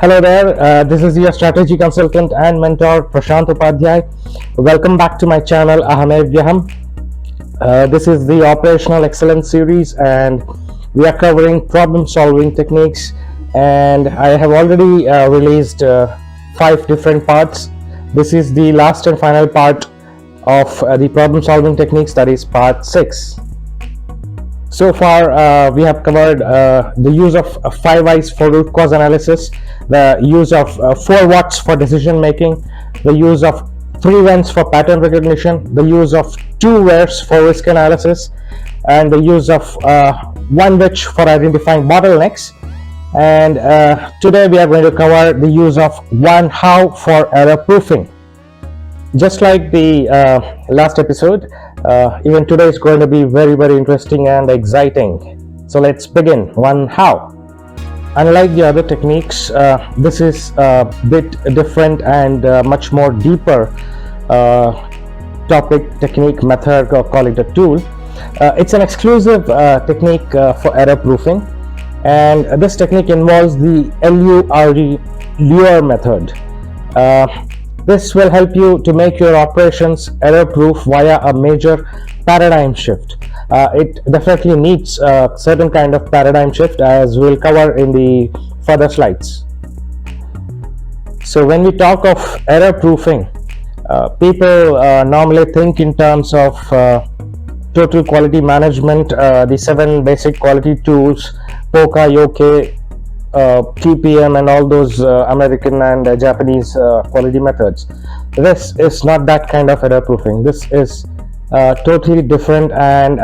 Hello there, this is your strategy consultant and mentor Prashant. Welcome back to my channel Ahamevyaham. This is the Operational Excellence series and we are covering problem solving techniques, and I have already released 5 different parts. This is the last and final part of the problem solving techniques, that is part 6. So far we have covered the use of 5 I's for root cause analysis, the use of 4 whats for decision making, the use of 3 whens for pattern recognition, the use of 2 wheres for risk analysis, and the use of 1 which for identifying bottlenecks. And today we are going to cover the use of 1 how for error proofing. Just like the last episode, even today is going to be very interesting and exciting. So let's begin. 1 how. Unlike the other techniques, this is a bit different and much more deeper topic, technique, method, or call it a tool. It's an exclusive technique for error proofing, and this technique involves the LURE method. This will help you to make your operations error-proof via a major paradigm shift. It definitely needs a certain kind of paradigm shift, as we'll cover in the further slides. So when we talk of error-proofing, people normally think in terms of total quality management, the 7 basic quality tools, POCA, Yoke, TPM, and all those American and Japanese quality methods. This is not that kind of error proofing. This is totally different, and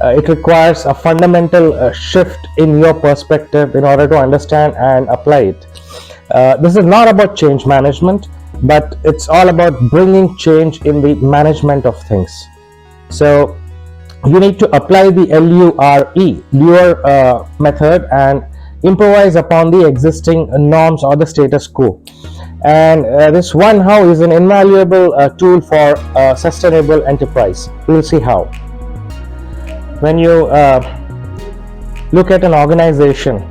it requires a fundamental shift in your perspective in order to understand and apply it. This is not about change management, but it's all about bringing change in the management of things. So you need to apply the LURE method and improvise upon the existing norms or the status quo. And this 1 how is an invaluable tool for sustainable enterprise. We'll see how. When you look at an organization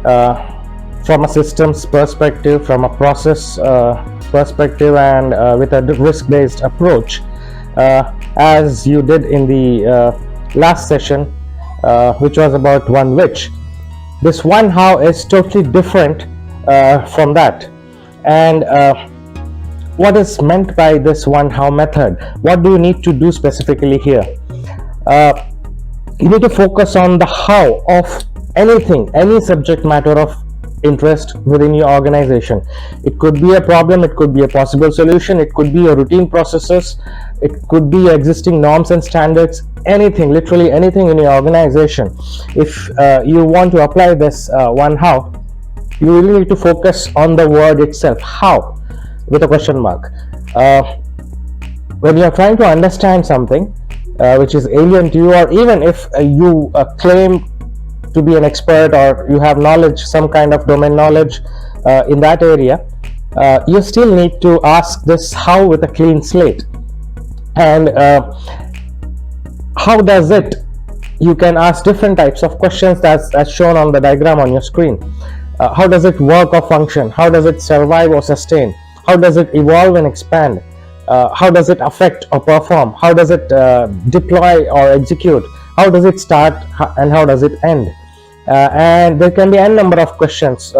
from a systems perspective, from a process perspective, and with a risk-based approach, as you did in the last session, which was about 1 which, this 1 how is totally different from that. And what is meant by this 1 how method? What do you need to do specifically here? You need to focus on the how of anything, any subject matter of interest within your organization. It could be a problem, it could be a possible solution, it could be your routine processes, it could be your existing norms and standards, anything, literally anything in your organization. If you want to apply this 1 how, you really need to focus on the word itself, how, with a question mark. When you are trying to understand something which is alien to you, or even if you claim to be an expert or you have knowledge, some kind of domain knowledge in that area, you still need to ask this how with a clean slate. And how does it? You can ask different types of questions as shown on the diagram on your screen. How does it work or function? How does it survive or sustain? How does it evolve and expand? How does it affect or perform? How does it deploy or execute? How does it start and how does it end? And there can be n number of questions.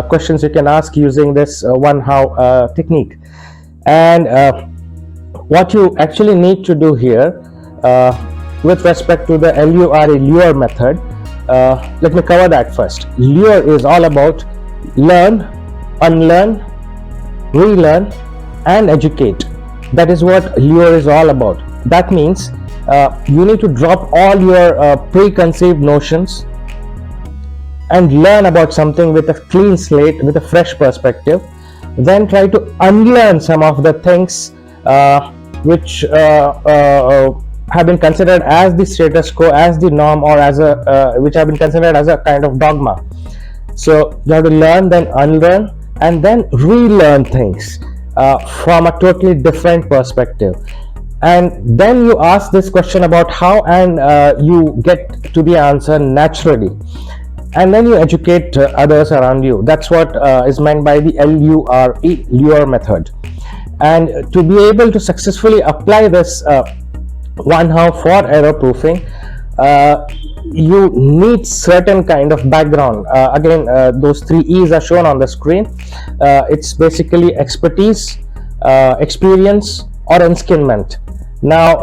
Questions you can ask using this 1 how technique. And what you actually need to do here with respect to the LURE method, let me cover that first. LURE is all about learn, unlearn, relearn, and educate. That is what LURE is all about. That means you need to drop all your preconceived notions and learn about something with a clean slate, with a fresh perspective. Then try to unlearn some of the things which have been considered as the status quo, as the norm, or as a which have been considered as a kind of dogma. So you have to learn, then unlearn, and then relearn things from a totally different perspective. And then you ask this question about how, and you get to the answer naturally. and then you educate others around you. That's what is meant by the lure method. And to be able to successfully apply this one how for error proofing, you need certain kind of background. Again, those three E's are shown on the screen. It's basically expertise, experience, or enskillment. Now,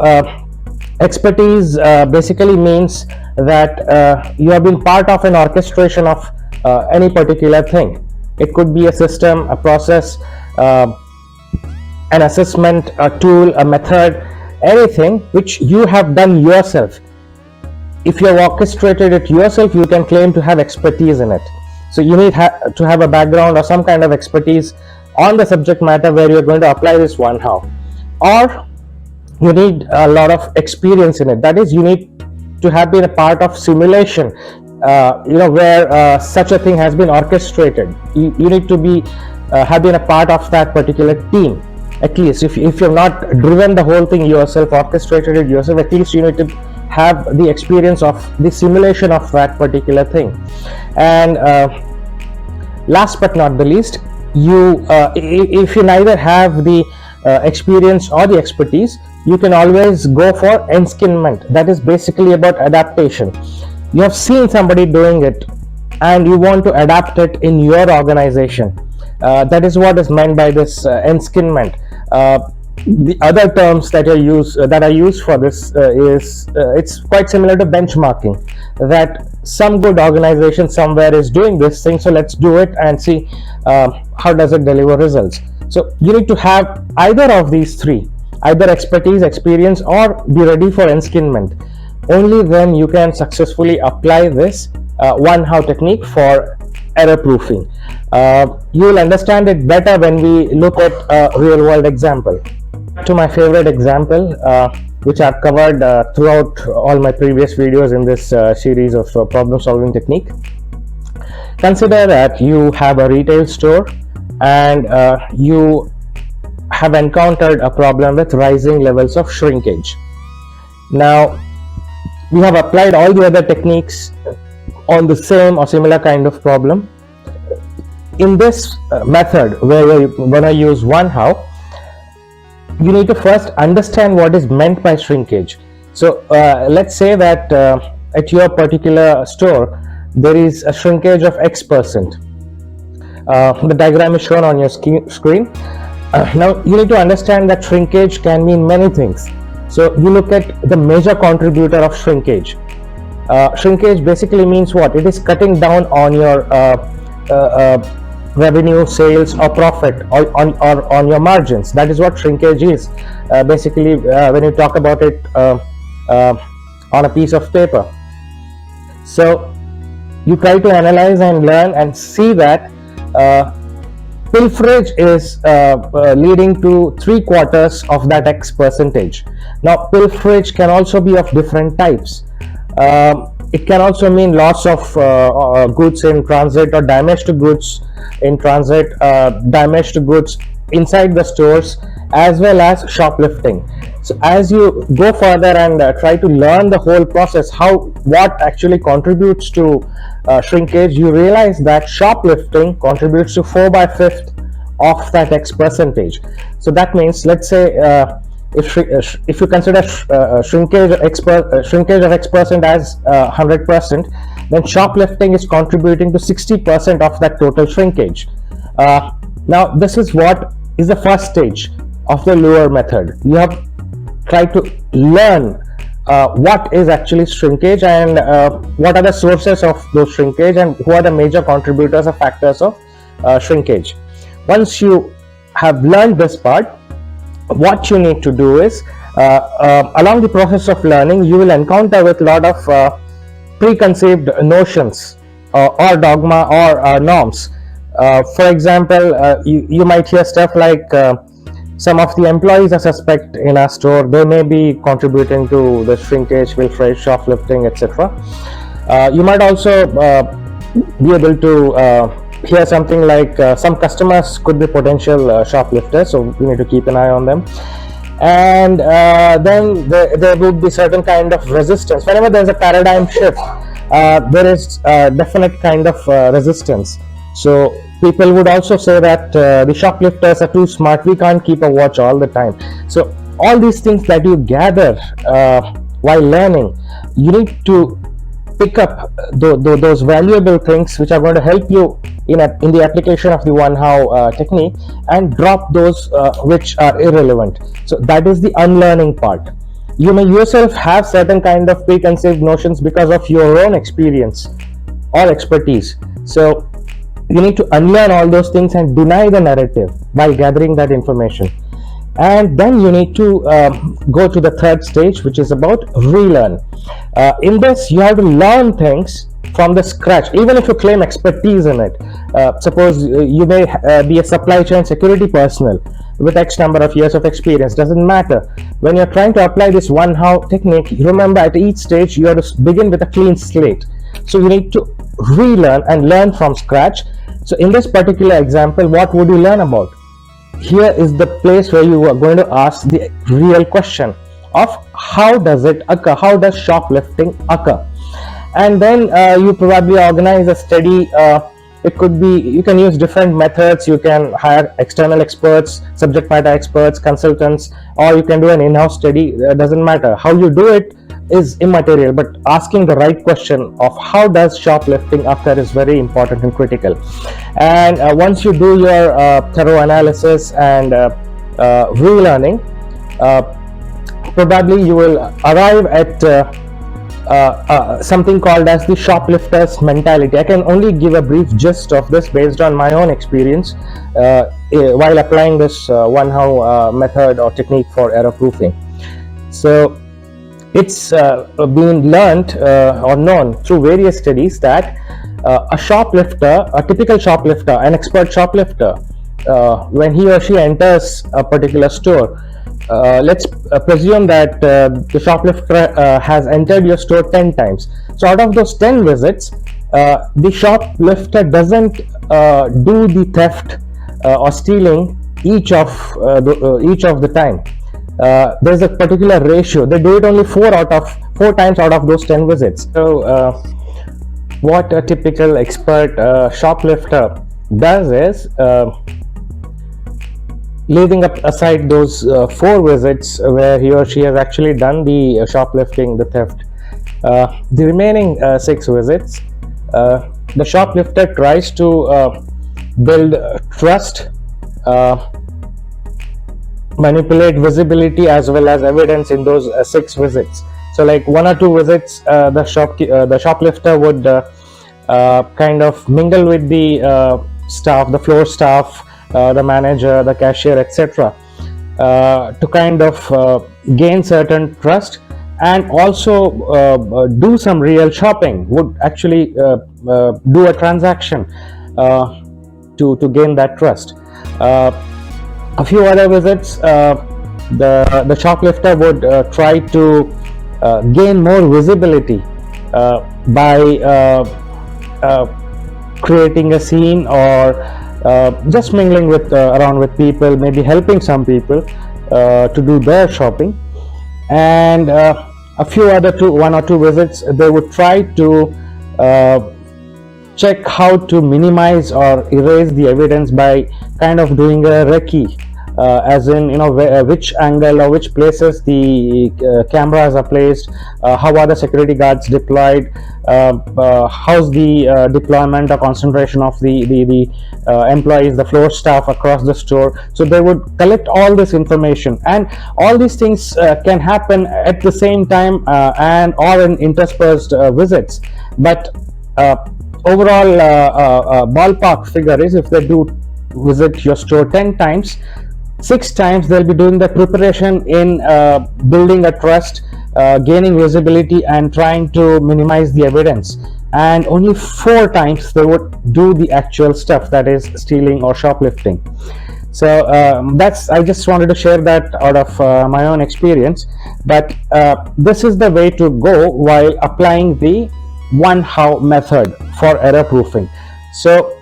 expertise basically means that you have been part of an orchestration of any particular thing. It could be a system, a process, an assessment, a tool, a method, anything which you have done yourself. If you have orchestrated it yourself, you can claim to have expertise in it. So you need to have a background or some kind of expertise on the subject matter where you're going to apply this one how. Or you need a lot of experience in it. That is, you need to have been a part of simulation, where such a thing has been orchestrated. You need to be have been a part of that particular team. At least if you've not driven the whole thing yourself, orchestrated it yourself, at least you need to have the experience of the simulation of that particular thing. And last but not the least, if you neither have the experience or the expertise, you can always go for enskillment. That is basically about adaptation. You have seen somebody doing it and you want to adapt it in your organization. That is what is meant by this enskillment. The other terms that are used for this it's quite similar to benchmarking, that some good organization somewhere is doing this thing, so let's do it and see how does it deliver results. So you need to have either of these three, either expertise, experience, or be ready for enskillment. Only then you can successfully apply this one how technique for error proofing. You will understand it better when we look at a real world example. To my favorite example, which I've covered throughout all my previous videos in this series of problem solving technique. Consider that you have a retail store and you have encountered a problem with rising levels of shrinkage. Now, we have applied all the other techniques on the same or similar kind of problem. In this method, where you're going to use one how, you need to first understand what is meant by shrinkage. So let's say that at your particular store there is a shrinkage of X%. The diagram is shown on your screen. Now you need to understand that shrinkage can mean many things. So you look at the major contributor of shrinkage. Shrinkage basically means what? It is cutting down on your revenue, sales, or profit, or on your margins. That is what shrinkage is. Basically, when you talk about it on a piece of paper. So you try to analyze and learn and see that pilferage is leading to 3/4 of that X%. Now, pilferage can also be of different types. It can also mean loss of goods in transit, or damage to goods in transit, damage to goods inside the stores, as well as shoplifting. So as you go further and try to learn the whole process, what actually contributes to shrinkage, you realize that shoplifting contributes to 4/5 of that X%. So that means, let's say if you consider shrinkage of X% as 100%, then shoplifting is contributing to 60% of that total shrinkage. Now this is what is the first stage of the lure method. You have tried to learn what is actually shrinkage, and what are the sources of those shrinkage, and who are the major contributors or factors of shrinkage. Once you have learned this part, what you need to do is, along the process of learning, you will encounter with a lot of preconceived notions or dogma or norms. For example, you might hear stuff like some of the employees are suspect in our store, they may be contributing to the shrinkage, pilferage, shoplifting, etc. You might also be able to hear something like some customers could be potential shoplifters, so we need to keep an eye on them. And then there would be certain kind of resistance. Whenever there's a paradigm shift, there is definite kind of resistance. So people would also say that the shoplifters are too smart, we can't keep a watch all the time. So all these things that you gather while learning, you need to pick up those valuable things which are going to help you in the application of the one how technique, and drop those which are irrelevant. So that is the unlearning part. You may yourself have certain kind of preconceived notions because of your own experience or expertise. So you need to unlearn all those things and deny the narrative by gathering that information. And then you need to go to the third stage, which is about relearn. In this, you have to learn things from the scratch, even if you claim expertise in it. Suppose you may be a supply chain security personnel with X number of years of experience, doesn't matter. When you're trying to apply this one how technique, remember at each stage you have to begin with a clean slate. So you need to relearn and learn from scratch. So in this particular example, what would you learn about? Here is the place where you are going to ask the real question of how does it occur, how does shoplifting occur. And then you probably organize a study. It could be, you can use different methods, you can hire external experts, subject matter experts, consultants, or you can do an in-house study. Doesn't matter how you do it is immaterial, but asking the right question of how does shoplifting occur is very important and critical. And once you do your thorough analysis and relearning, probably you will arrive at something called as the shoplifter's mentality. I can only give a brief gist of this based on my own experience while applying this one how method or technique for error proofing. So it's been learned or known through various studies that a shoplifter, a typical shoplifter, an expert shoplifter, when he or she enters a particular store, let's presume that the shoplifter has entered your store 10 times. So out of those 10 visits, the shoplifter doesn't do the theft or stealing each of the time. There's a particular ratio. They do it only 4 times out of those 10 visits. So what a typical expert shoplifter does is, leaving aside those 4 visits where he or she has actually done the shoplifting, the theft, the remaining 6 visits, the shoplifter tries to build trust, manipulate visibility as well as evidence in those 6 visits. So like 1 or 2 visits, the shoplifter would kind of mingle with the staff, the floor staff, the manager, the cashier, etc., to kind of gain certain trust, and also do some real shopping, would actually do a transaction to gain that trust. A few other visits, the shoplifter would try to gain more visibility by creating a scene, or just mingling with around with people, maybe helping some people to do their shopping. And a few other 1 or 2 visits, they would try to check how to minimize or erase the evidence by kind of doing a recce, as in, you know, which angle or which places the cameras are placed, how are the security guards deployed, how's the deployment or concentration of the employees, the floor staff across the store. So they would collect all this information, and all these things can happen at the same time and or in interspersed visits. But overall ballpark figure is, if they do visit your store 10 times, 6 times they'll be doing the preparation in building a trust, gaining visibility and trying to minimize the evidence, and only 4 times they would do the actual stuff, that is stealing or shoplifting. So I just wanted to share that out of my own experience. But this is the way to go while applying the one how method for error proofing. So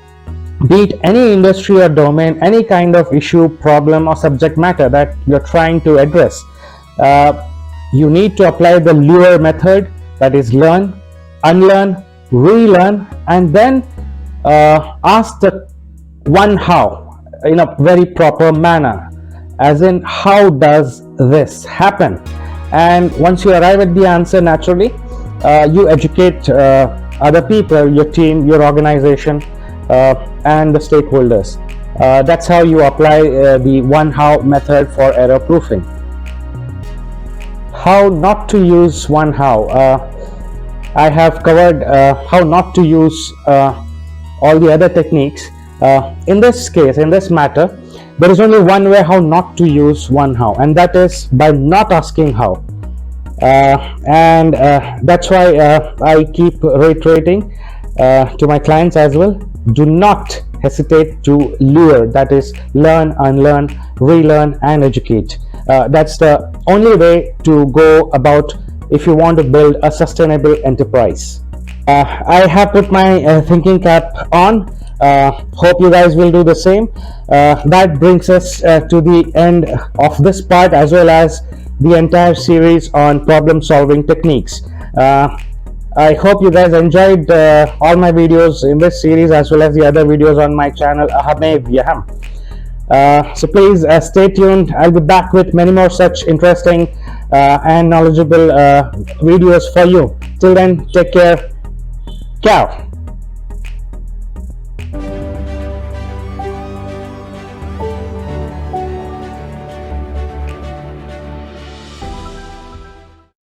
be it any industry or domain, any kind of issue, problem or subject matter that you're trying to address, you need to apply the lure method, that is learn, unlearn, relearn, and then ask the one how in a very proper manner, as in how does this happen. And once you arrive at the answer, naturally you educate other people, your team, your organization, and the stakeholders. That's how you apply the one how method for error proofing. How not to use one how. I have covered how not to use all the other techniques. In this case, in this matter, there is only one way how not to use one how, and that is by not asking how. And that's why I keep reiterating to my clients as well, do not hesitate to lure, that is learn, unlearn, relearn, and educate. That's the only way to go about if you want to build a sustainable enterprise. I have put my thinking cap on. Hope you guys will do the same. That brings us to the end of this part, as well as the entire series on problem solving techniques. I hope you guys enjoyed all my videos in this series, as well as the other videos on my channel Ahamevyaham. So please stay tuned. I'll be back with many more such interesting and knowledgeable videos for you. Till then, take care. Ciao.